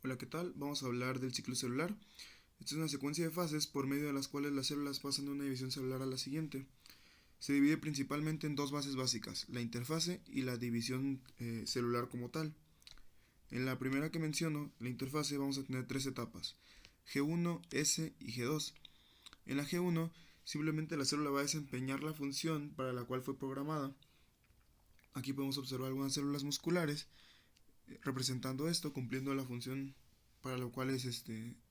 Hola, ¿qué tal? Vamos a hablar del ciclo celular. Esta es una secuencia de fases por medio de las cuales las células pasan de una división celular a la siguiente. Se divide principalmente en dos fases básicas, la interfase y la división celular como tal. En la primera que menciono, la interfase, vamos a tener tres etapas, G1, S y G2. En la G1, simplemente la célula va a desempeñar la función para la cual fue programada. Aquí podemos observar algunas células musculares representando esto, cumpliendo la función para la cual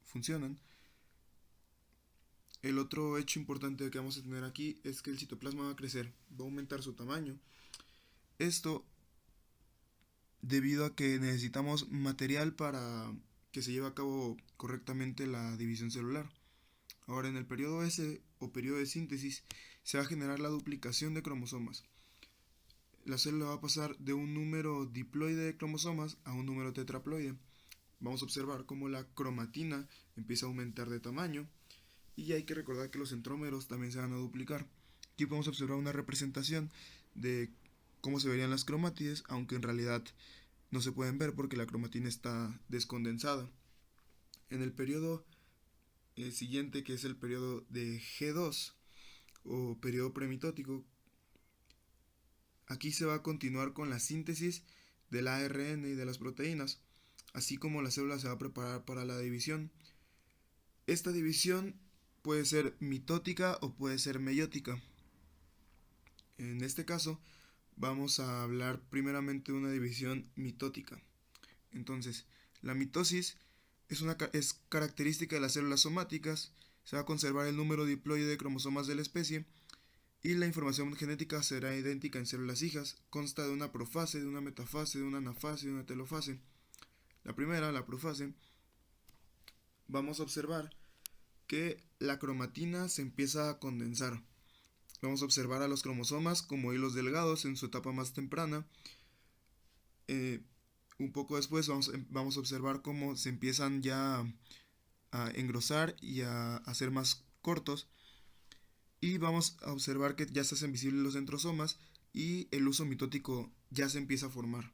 funcionan. El otro hecho importante que vamos a tener aquí es que el citoplasma va a crecer, va a aumentar su tamaño. Esto debido a que necesitamos material para que se lleve a cabo correctamente la división celular. Ahora, en el periodo S o periodo de síntesis se va a generar la duplicación de cromosomas. La célula va a pasar de un número diploide de cromosomas a un número tetraploide. Vamos a observar cómo la cromatina empieza a aumentar de tamaño. Y hay que recordar que los centrómeros también se van a duplicar. Aquí podemos observar una representación de cómo se verían las cromátides, aunque en realidad no se pueden ver porque la cromatina está descondensada. En el periodo siguiente, que es el periodo de G2 o periodo premitótico, aquí se va a continuar con la síntesis del ARN y de las proteínas, así como la célula se va a preparar para la división. Esta división puede ser mitótica o puede ser meiótica. En este caso, vamos a hablar primeramente de una división mitótica. Entonces, la mitosis es característica de las células somáticas, se va a conservar el número diploide de cromosomas de la especie y la información genética será idéntica en células hijas, consta de una profase, de una metafase, de una anafase y de una telofase. La primera, la profase, vamos a observar que la cromatina se empieza a condensar. Vamos a observar a los cromosomas como hilos delgados en su etapa más temprana. Eh, un poco después vamos a observar cómo se empiezan ya a engrosar y a hacer más cortos. Y vamos a observar que ya se hacen visibles los centrosomas y el uso mitótico ya se empieza a formar.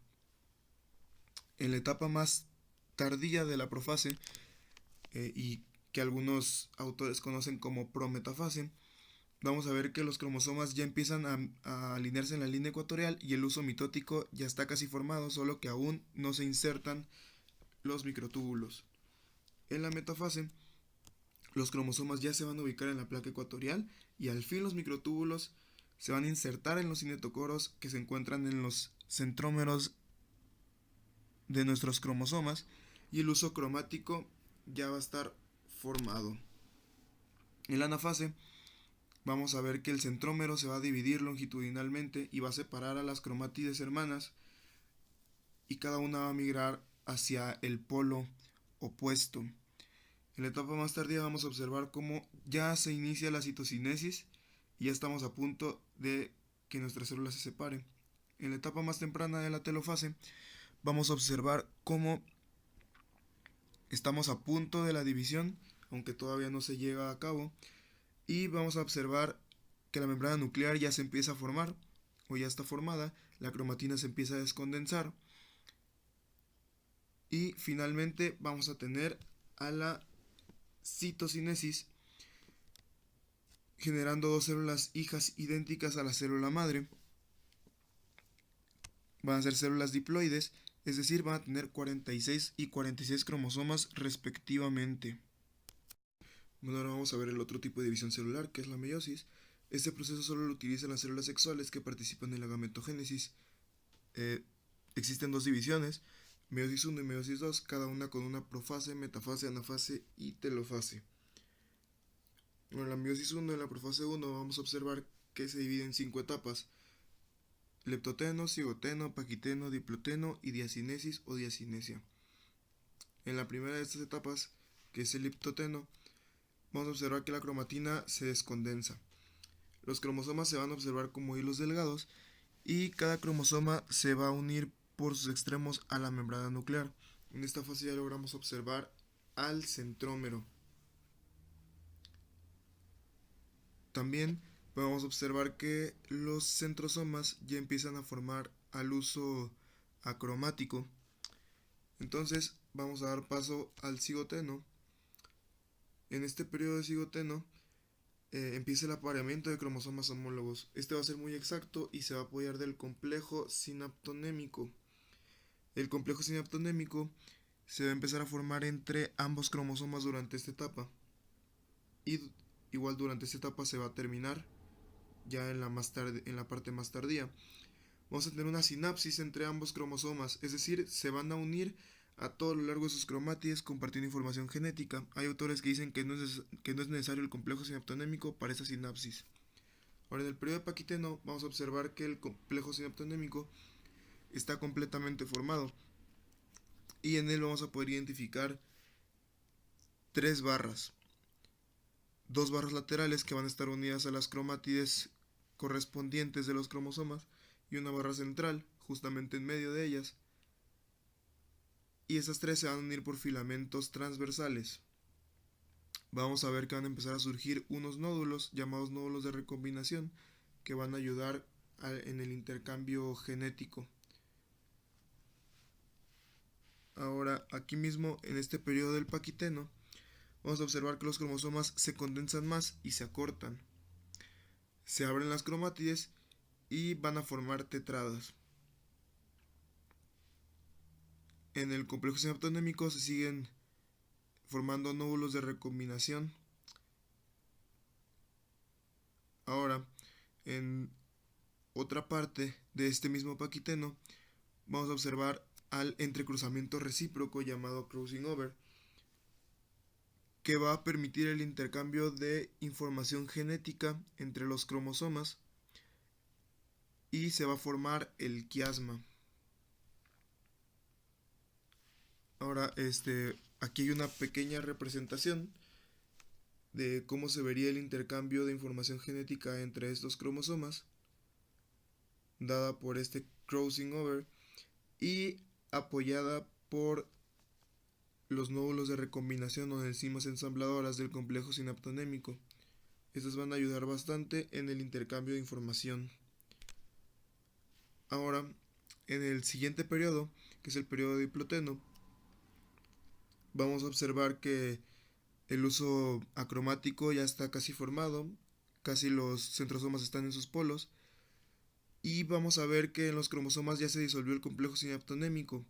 En la etapa más tardía de la profase, y que algunos autores conocen como prometafase, vamos a ver que los cromosomas ya empiezan a alinearse en la línea ecuatorial y el uso mitótico ya está casi formado, solo que aún no se insertan los microtúbulos. En la metafase, los cromosomas ya se van a ubicar en la placa ecuatorial y al fin los microtúbulos se van a insertar en los cinetocoros que se encuentran en los centrómeros de nuestros cromosomas y el uso cromático ya va a estar formado. En la anafase vamos a ver que el centrómero se va a dividir longitudinalmente y va a separar a las cromátides hermanas y cada una va a migrar hacia el polo opuesto. En la etapa más tardía vamos a observar cómo ya se inicia la citocinesis y ya estamos a punto de que nuestras células se separen. En la etapa más temprana de la telofase vamos a observar cómo estamos a punto de la división, aunque todavía no se llega a cabo, y vamos a observar que la membrana nuclear ya se empieza a formar o ya está formada, la cromatina se empieza a descondensar y finalmente vamos a tener a la citocinesis generando dos células hijas idénticas a la célula madre. Van a ser células diploides, es decir, van a tener 46 y 46 cromosomas respectivamente. Bueno, ahora vamos a ver el otro tipo de división celular, que es la meiosis. Este proceso solo lo utilizan las células sexuales que participan en la gametogénesis. Eh, Existen dos divisiones, meiosis 1 y meiosis 2, cada una con una profase, metafase, anafase y telofase. Bueno, en la meiosis 1, en la profase 1, vamos a observar que se divide en 5 etapas: leptoteno, cigoteno, paquiteno, diploteno y diacinesis o diacinesia. En la primera de estas etapas, que es el leptoteno, vamos a observar que la cromatina se descondensa. Los cromosomas se van a observar como hilos delgados y cada cromosoma se va a unir por sus extremos a la membrana nuclear. En esta fase ya logramos observar al centrómero. También podemos observar que los centrosomas ya empiezan a formar al uso acromático. Entonces, vamos a dar paso al cigoteno. En este periodo de cigoteno empieza el apareamiento de cromosomas homólogos. Este va a ser muy exacto y se va a apoyar del complejo sinaptonémico. El complejo sinaptonémico se va a empezar a formar entre ambos cromosomas durante esta etapa. Y igual durante esta etapa se va a terminar ya en la parte más tardía. Vamos a tener una sinapsis entre ambos cromosomas, es decir, se van a unir a todo lo largo de sus cromátides compartiendo información genética. Hay autores que dicen que no es necesario el complejo sinaptonémico para esa sinapsis. Ahora, en el periodo de Paquiteno vamos a observar que el complejo sinaptonémico está completamente formado y en él vamos a poder identificar tres barras. Dos barras laterales que van a estar unidas a las cromátides correspondientes de los cromosomas y una barra central justamente en medio de ellas. Y esas tres se van a unir por filamentos transversales. Vamos a ver que van a empezar a surgir unos nódulos llamados nódulos de recombinación que van a ayudar en el intercambio genético. Ahora, aquí mismo en este periodo del Paquiteno, vamos a observar que los cromosomas se condensan más y se acortan. Se abren las cromátides y van a formar tetradas. En el complejo sinaptonémico se siguen formando nódulos de recombinación. Ahora, en otra parte de este mismo Paquiteno, vamos a observar al entrecruzamiento recíproco llamado crossing over, que va a permitir el intercambio de información genética entre los cromosomas y se va a formar el quiasma. Ahora, aquí hay una pequeña representación de cómo se vería el intercambio de información genética entre estos cromosomas, dada por este crossing over y apoyada por los nódulos de recombinación o enzimas ensambladoras del complejo sinaptonémico. Estas van a ayudar bastante en el intercambio de información. Ahora, en el siguiente periodo, que es el periodo diploteno, vamos a observar que el uso acromático ya está casi formado, casi los centrosomas están en sus polos, y vamos a ver que en los cromosomas ya se disolvió el complejo sinaptonémico.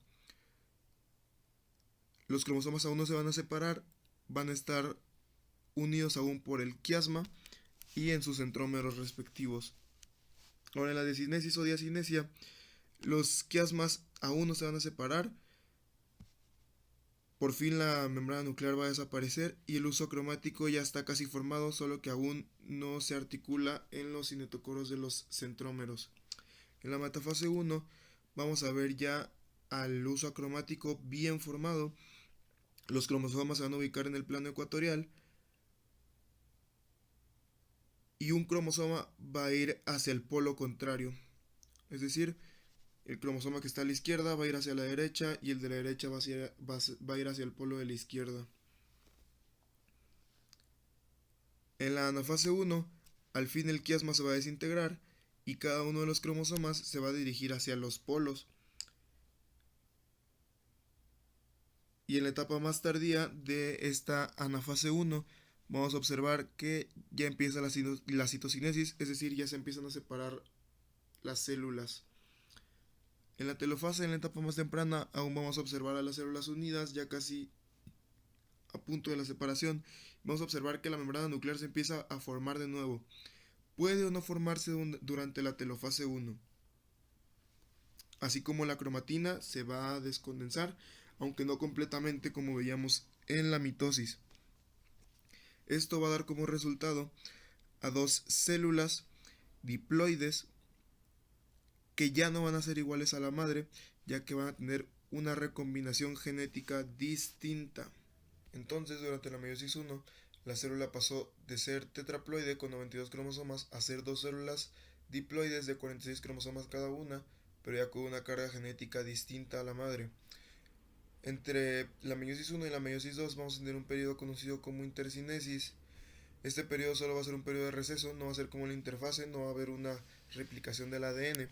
Los cromosomas aún no se van a separar, van a estar unidos aún por el quiasma y en sus centrómeros respectivos. Ahora, en la decinesis o diacinesia, los quiasmas aún no se van a separar. Por fin la membrana nuclear va a desaparecer y el uso cromático ya está casi formado, solo que aún no se articula en los cinetocoros de los centrómeros. En la metafase 1 vamos a ver ya al uso acromático bien formado. Los cromosomas se van a ubicar en el plano ecuatorial y un cromosoma va a ir hacia el polo contrario. Es decir, el cromosoma que está a la izquierda va a ir hacia la derecha y el de la derecha va a ir hacia el polo de la izquierda. En la anafase 1, al fin el quiasma se va a desintegrar y cada uno de los cromosomas se va a dirigir hacia los polos. Y en la etapa más tardía de esta anafase 1, vamos a observar que ya empieza la citocinesis, es decir, ya se empiezan a separar las células. En la telofase, en la etapa más temprana, aún vamos a observar a las células unidas, ya casi a punto de la separación. Vamos a observar que la membrana nuclear se empieza a formar de nuevo. Puede o no formarse durante la telofase 1. Así como la cromatina se va a descondensar, aunque no completamente como veíamos en la mitosis. Esto va a dar como resultado a dos células diploides que ya no van a ser iguales a la madre, ya que van a tener una recombinación genética distinta. Entonces, durante la meiosis 1, la célula pasó de ser tetraploide con 92 cromosomas a ser dos células diploides de 46 cromosomas cada una, pero ya con una carga genética distinta a la madre. Entre la meiosis 1 y la meiosis 2 vamos a tener un periodo conocido como intercinesis. Este periodo solo va a ser un periodo de receso, no va a ser como la interfase, no va a haber una replicación del ADN.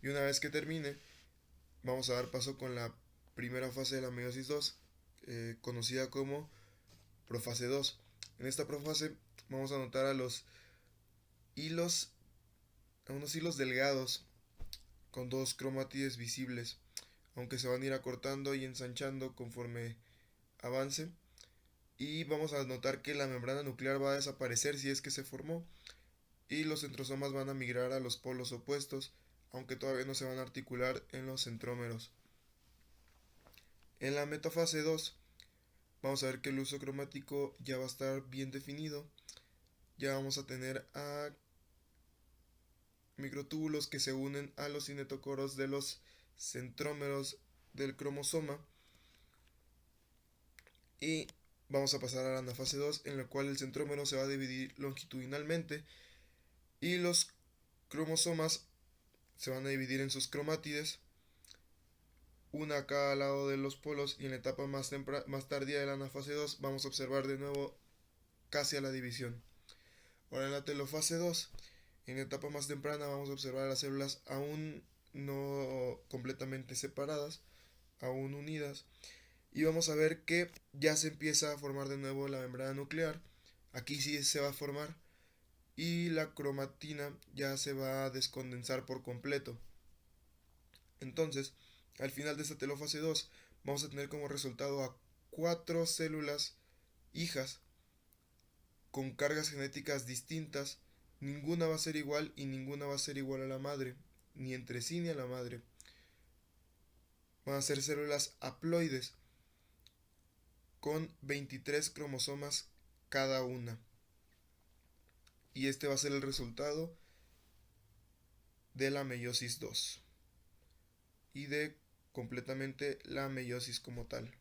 Y una vez que termine, vamos a dar paso con la primera fase de la meiosis 2, conocida como profase 2. En esta profase vamos a notar a los hilos, a unos hilos delgados con dos cromátides visibles, aunque se van a ir acortando y ensanchando conforme avance. Y vamos a notar que la membrana nuclear va a desaparecer si es que se formó, y los centrosomas van a migrar a los polos opuestos, aunque todavía no se van a articular en los centrómeros. En la metafase 2 vamos a ver que el uso cromático ya va a estar bien definido. Ya vamos a tener a microtúbulos que se unen a los cinetocoros de los centrómeros del cromosoma. Y vamos a pasar a la anafase 2, en la cual el centrómero se va a dividir longitudinalmente y los cromosomas se van a dividir en sus cromátides, una a cada lado de los polos, y en la etapa más tardía de la anafase 2 vamos a observar de nuevo casi a la división. Ahora en la telofase 2, en la etapa más temprana, vamos a observar las células aún no completamente separadas, aún unidas, y vamos a ver que ya se empieza a formar de nuevo la membrana nuclear. Aquí sí se va a formar y la cromatina ya se va a descondensar por completo. Entonces, al final de esta telofase 2, vamos a tener como resultado a 4 células hijas con cargas genéticas distintas. Ninguna va a ser igual y ninguna va a ser igual a la madre, ni entre sí ni a la madre. Van a ser células haploides con 23 cromosomas cada una. Y este va a ser el resultado de la meiosis 2 y de completamente la meiosis como tal.